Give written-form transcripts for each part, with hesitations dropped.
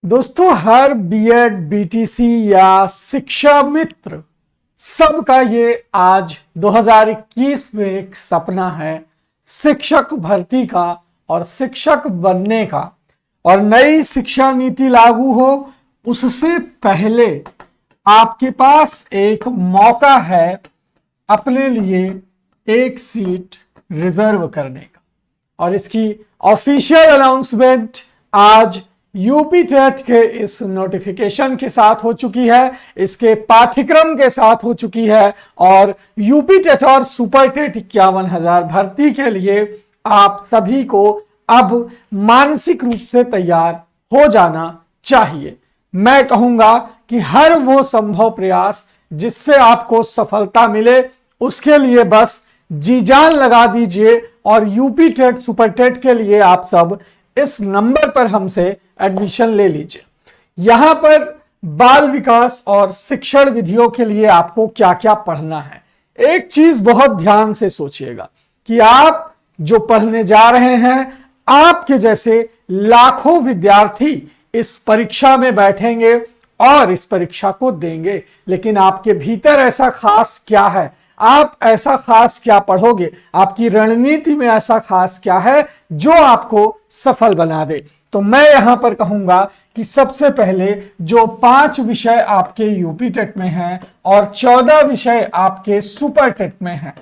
दोस्तों, हर BEd, BTC या शिक्षा मित्र सबका ये आज 2021 में एक सपना है शिक्षक भर्ती का और शिक्षक बनने का। और नई शिक्षा नीति लागू हो उससे पहले आपके पास एक मौका है अपने लिए एक सीट रिजर्व करने का। और इसकी ऑफिशियल अनाउंसमेंट आज यूपी टेट के इस नोटिफिकेशन के साथ हो चुकी है, इसके पाठ्यक्रम के साथ हो चुकी है। और यूपी टेट और सुपर टेट 51,000 भर्ती के लिए आप सभी को अब मानसिक रूप से तैयार हो जाना चाहिए। मैं कहूंगा कि हर वो संभव प्रयास जिससे आपको सफलता मिले उसके लिए बस जी जान लगा दीजिए। और यूपी टेट सुपर टेट के लिए आप सब इस नंबर पर हमसे एडमिशन ले लीजिए। यहां पर बाल विकास और शिक्षण विधियों के लिए आपको क्या क्या पढ़ना है, एक चीज बहुत ध्यान से सोचिएगा कि आप जो पढ़ने जा रहे हैं, आपके जैसे लाखों विद्यार्थी इस परीक्षा में बैठेंगे और इस परीक्षा को देंगे। लेकिन आपके भीतर ऐसा खास क्या है, आप ऐसा खास क्या पढ़ोगे, आपकी रणनीति में ऐसा खास क्या है जो आपको सफल बना दे। तो मैं यहां पर कहूंगा कि सबसे पहले जो 5 विषय आपके यूपी टेट में हैं और 14 विषय आपके सुपर टेट में हैं,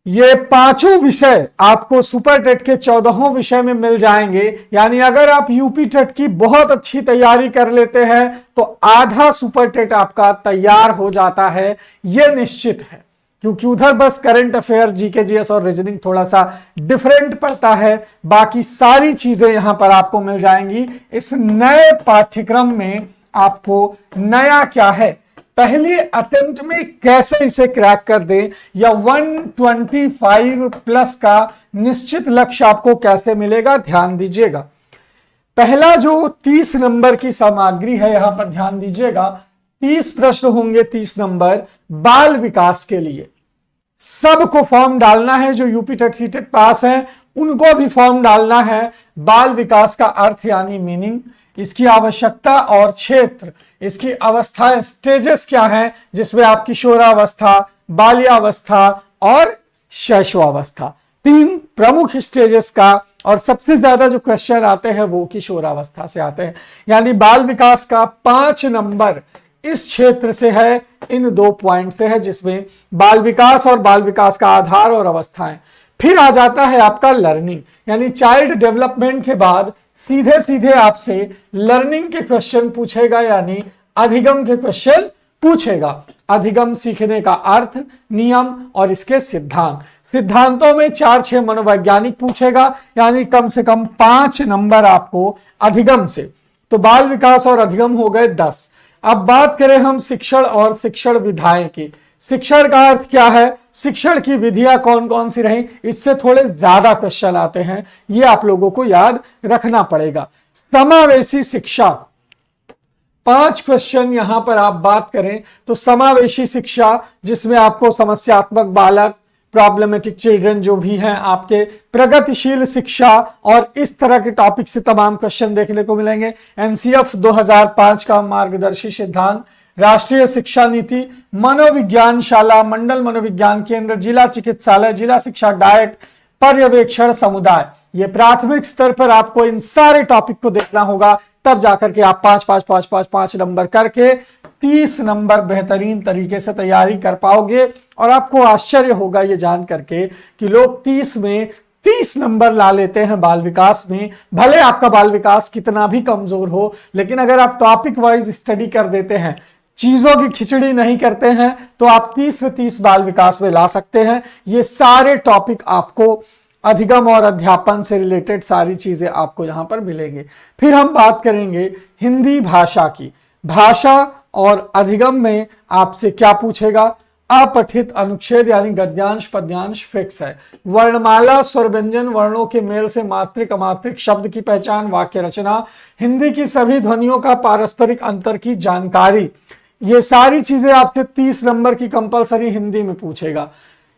ये पांचों विषय आपको सुपर टेट के 14वें विषय में मिल जाएंगे। यानी अगर आप यूपी टेट की बहुत अच्छी तैयारी कर लेते हैं तो आधा सुपर टेट आपका तैयार हो जाता है, यह निश्चित है। क्योंकि उधर बस करंट अफेयर, जीके, जीएस और रीजनिंग थोड़ा सा डिफरेंट पड़ता है, बाकी सारी चीजें यहां पर आपको मिल जाएंगी। इस नए पाठ्यक्रम में आपको नया क्या है, पहले अटेम्प्ट में कैसे इसे क्रैक कर दें, या 125 प्लस का निश्चित लक्ष्य आपको कैसे मिलेगा, ध्यान दीजिएगा। पहला जो 30 नंबर की सामग्री है, यहां पर ध्यान दीजिएगा, 30 प्रश्न होंगे, 30 नंबर बाल विकास के लिए। सबको फॉर्म डालना है, जो UP TET C TET pass है उनको भी फॉर्म डालना है। बाल विकास का अर्थ यानी मीनिंग, इसकी आवश्यकता और क्षेत्र, इसकी अवस्था स्टेजेस क्या है, जिसमें आप किशोरावस्था, बाल्यावस्था और शैशवावस्था, 3 प्रमुख स्टेजेस का। और सबसे ज्यादा जो क्वेश्चन आते हैं वो किशोरावस्था से आते हैं। यानी बाल विकास का 5 नंबर इस क्षेत्र से है, इन 2 पॉइंट से है, जिसमें बाल विकास और बाल विकास का आधार और अवस्थाएं। फिर आ जाता है आपका लर्निंग, यानी चाइल्ड डेवलपमेंट के बाद सीधे सीधे आपसे लर्निंग के क्वेश्चन पूछेगा, यानी अधिगम के क्वेश्चन पूछेगा। अधिगम सीखने का अर्थ, नियम और इसके सिद्धांत। सिद्धांतों में 4-6 मनोवैज्ञानिक पूछेगा, यानी कम से कम 5 नंबर आपको अधिगम से। तो बाल विकास और अधिगम हो गए 10। अब बात करें हम शिक्षण और शिक्षण विधाएं की। शिक्षण का अर्थ क्या है, शिक्षण की विधियां कौन कौन सी रही, इससे थोड़े ज्यादा क्वेश्चन आते हैं, ये आप लोगों को याद रखना पड़ेगा। समावेशी शिक्षा, 5 क्वेश्चन यहां पर आप बात करें तो समावेशी शिक्षा, जिसमें आपको समस्यात्मक बालक, प्रॉब्लमेटिक चिल्ड्रन जो भी हैं आपके, प्रगतिशील शिक्षा और इस तरह के टॉपिक से तमाम क्वेश्चन देखने को मिलेंगे। एनसीएफ 2005 का मार्गदर्शी सिद्धांत, राष्ट्रीय शिक्षा नीति, मनोविज्ञान शाला, मंडल मनोविज्ञान केंद्र, जिला चिकित्सालय, जिला शिक्षा डाइट, पर्यवेक्षण समुदाय। ये प्राथमिक स्तर पर आपको इन सारे टॉपिक को देखना होगा, तब जाकर के आप 5 नंबर करके 30 नंबर बेहतरीन तरीके से तैयारी कर पाओगे। और आपको आश्चर्य होगा ये जान करके कि लोग 30 में 30 नंबर ला लेते हैं बाल विकास में। भले आपका बाल विकास कितना भी कमजोर हो, लेकिन अगर आप टॉपिक वाइज स्टडी कर देते हैं, चीजों की खिचड़ी नहीं करते हैं, तो आप 30 में 30 बाल विकास में ला सकते हैं। ये सारे टॉपिक आपको अधिगम और अध्यापन से रिलेटेड सारी चीजें आपको यहां पर मिलेंगे। फिर हम बात करेंगे हिंदी भाषा की। भाषा और अधिगम में आपसे क्या पूछेगा, अपठित अनुच्छेद यानी गद्यांश पद्यांश फिक्स है। वर्णमाला स्वर व्यंजन वर्णों के मेल से मात्रिक अमात्रिक शब्द की पहचान, वाक्य रचना, हिंदी की सभी ध्वनियों का पारस्परिक अंतर की जानकारी, ये सारी चीजें आपसे 30 नंबर की कंपलसरी हिंदी में पूछेगा।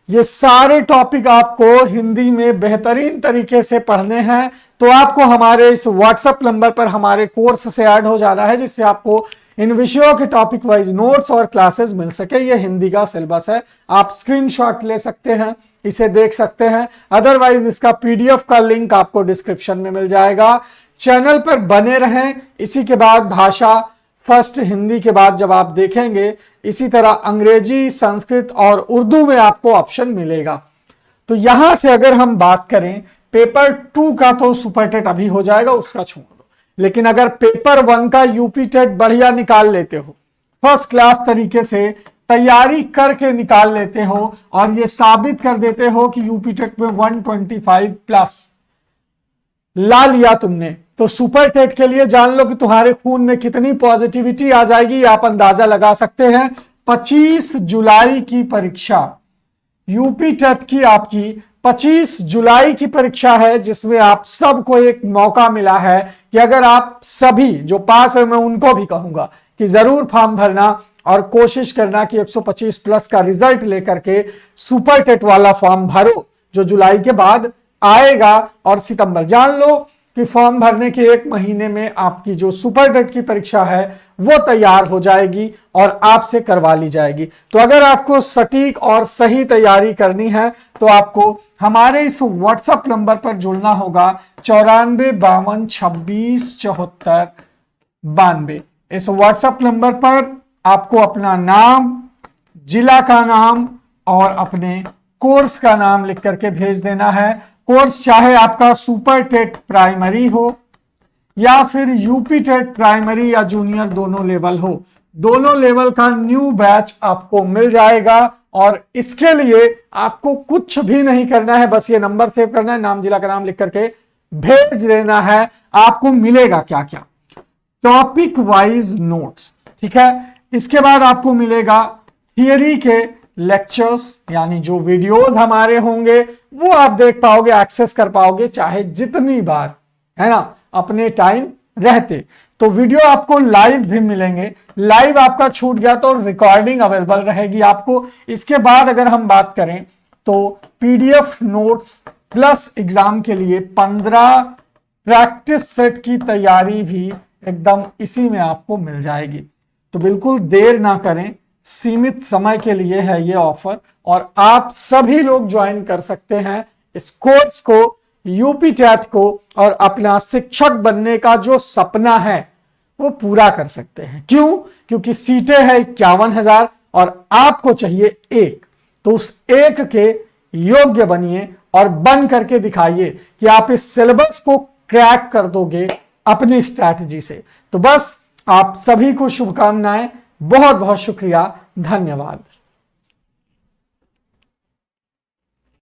ये सारे टॉपिक आपको हिंदी में बेहतरीन तरीके से पढ़ने हैं, तो आपको हमारे इस व्हाट्सएप नंबर पर हमारे कोर्स से ऐड हो जाना है, जिससे आपको इन विषयों के टॉपिक वाइज नोट्स और क्लासेस मिल सके। ये हिंदी का सिलेबस है, आप स्क्रीनशॉट ले सकते हैं, इसे देख सकते हैं। अदरवाइज इसका पीडीएफ का लिंक आपको डिस्क्रिप्शन में मिल जाएगा। चैनल पर बने रहें। इसी के बाद भाषा फर्स्ट हिंदी के बाद जब आप देखेंगे, इसी तरह अंग्रेजी, संस्कृत और उर्दू में आपको ऑप्शन मिलेगा। तो यहां से अगर हम बात करें पेपर 2 का, तो सुपर टेट अभी हो जाएगा, उसका छोड़ दो। लेकिन अगर पेपर 1 का यूपी टेट बढ़िया निकाल लेते हो, फर्स्ट क्लास तरीके से तैयारी करके निकाल लेते हो और ये साबित कर देते हो कि यूपी टेट में 125 प्लस ला लिया तुमने, तो सुपर टेट के लिए जान लो कि तुम्हारे खून में कितनी पॉजिटिविटी आ जाएगी, आप अंदाजा लगा सकते हैं। 25 जुलाई की परीक्षा, यूपी टेट की आपकी 25 जुलाई की परीक्षा है, जिसमें आप सबको एक मौका मिला है कि अगर आप सभी जो पास है, मैं उनको भी कहूंगा कि जरूर फॉर्म भरना और कोशिश करना कि 125 प्लस का रिजल्ट लेकर के सुपर टेट वाला फॉर्म भरो, जो जुलाई के बाद आएगा। और सितंबर, जान लो कि फॉर्म भरने के 1 महीने में आपकी जो सुपर टेट की परीक्षा है वो तैयार हो जाएगी और आपसे करवा ली जाएगी। तो अगर आपको सटीक और सही तैयारी करनी है, तो आपको हमारे इस व्हाट्सएप नंबर पर जुड़ना होगा 94 52 26 74 92। इस व्हाट्सएप नंबर पर आपको अपना नाम, जिला का नाम और अपने कोर्स का नाम लिख करके भेज देना है। कोर्स चाहे आपका सुपर टेट प्राइमरी हो या फिर यूपी टेट प्राइमरी या जूनियर, दोनों लेवल हो, दोनों लेवल का न्यू बैच आपको मिल जाएगा। और इसके लिए आपको कुछ भी नहीं करना है, बस ये नंबर सेव करना है, नाम जिला का नाम लिख करके भेज देना है। आपको मिलेगा क्या क्या, टॉपिक वाइज नोट्स, ठीक है। इसके बाद आपको मिलेगा थियरी के लेक्चर्स, यानी जो वीडियोस हमारे होंगे वो आप देख पाओगे, एक्सेस कर पाओगे चाहे जितनी बार, है ना, अपने टाइम रहते। तो वीडियो आपको लाइव भी मिलेंगे, लाइव आपका छूट गया तो रिकॉर्डिंग अवेलेबल रहेगी आपको। इसके बाद अगर हम बात करें तो पीडीएफ नोट्स प्लस एग्जाम के लिए 15 प्रैक्टिस सेट की तैयारी भी एकदम इसी में आपको मिल जाएगी। तो बिल्कुल देर ना करें, सीमित समय के लिए है ये ऑफर और आप सभी लोग ज्वाइन कर सकते हैं इस कोर्स को, यूपी टेट को, और अपना शिक्षक बनने का जो सपना है वो पूरा कर सकते हैं। क्यों? क्योंकि सीटें हैं 51,000 और आपको चाहिए 1, तो उस 1 के योग्य बनिए और बन करके दिखाइए कि आप इस सिलेबस को क्रैक कर दोगे अपनी स्ट्रैटेजी से। तो बस आप सभी को शुभकामनाएं, बहुत बहुत शुक्रिया, धन्यवाद।